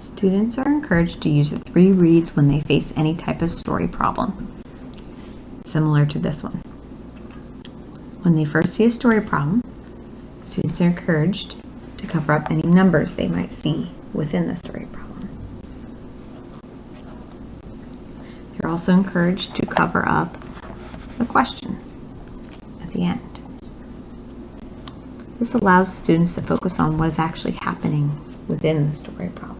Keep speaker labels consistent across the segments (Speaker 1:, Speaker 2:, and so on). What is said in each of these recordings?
Speaker 1: Students are encouraged to use the 3 reads when they face any type of story problem, similar to this one. When they first see a story problem, students are encouraged to cover up any numbers they might see within the story problem. They're also encouraged to cover up the question at the end. This allows students to focus on what is actually happening within the story problem.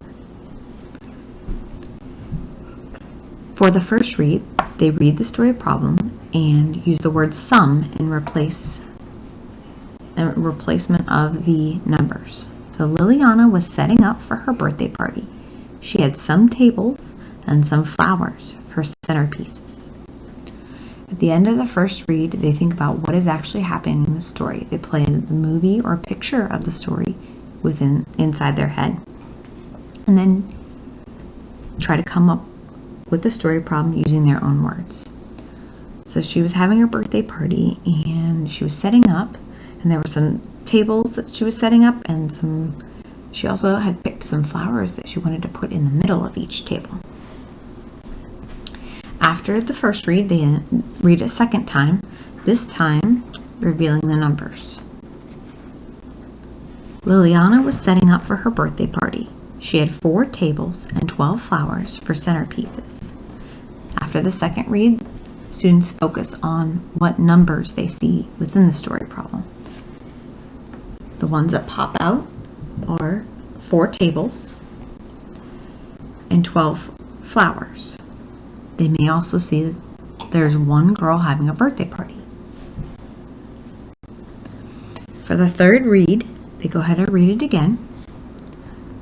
Speaker 1: For the first read, they read the story problem and use the word sum in replacement of the numbers. So Liliana was setting up for her birthday party. She had some tables and some flowers for centerpieces. At the end of the first read, they think about what is actually happening in the story. They play the movie or picture of the story inside their head, and then try to come up with the story problem using their own words. So she was having her birthday party and she was setting up, and there were some tables that she was setting up, and she also had picked some flowers that she wanted to put in the middle of each table. After the first read, they read a second time, this time revealing the numbers. Liliana was setting up for her birthday party. She had 4 tables and 12 flowers for centerpieces. After the second read, students focus on what numbers they see within the story problem. The ones that pop out are 4 tables and 12 flowers. They may also see that there's one girl having a birthday party. For the third read, they go ahead and read it again.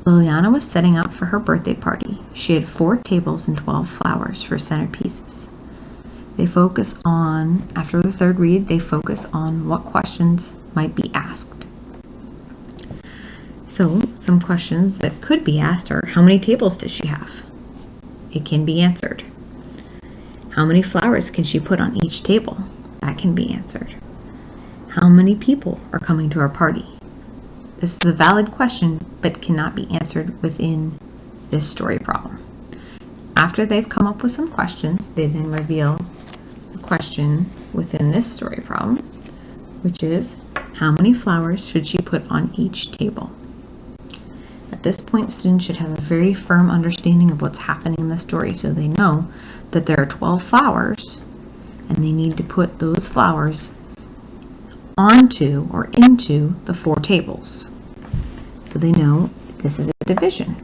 Speaker 1: Liliana was setting up for her birthday party. She had 4 tables and 12 flowers for centerpieces. After the third read, they focus on what questions might be asked. So, some questions that could be asked are, how many tables does she have? It can be answered. How many flowers can she put on each table? That can be answered. How many people are coming to our party? This is a valid question, but cannot be answered within this story problem. After they've come up with some questions, they then reveal the question within this story problem, which is, how many flowers should she put on each table? At this point, students should have a very firm understanding of what's happening in the story, so they know that there are 12 flowers, and they need to put those flowers onto or into the 4 tables. So they know this is a division.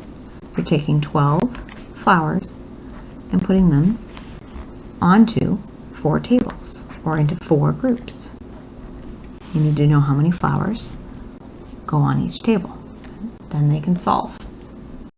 Speaker 1: They're taking 12 flowers and putting them onto 4 tables or into 4 groups. You need to know how many flowers go on each table. Then they can solve.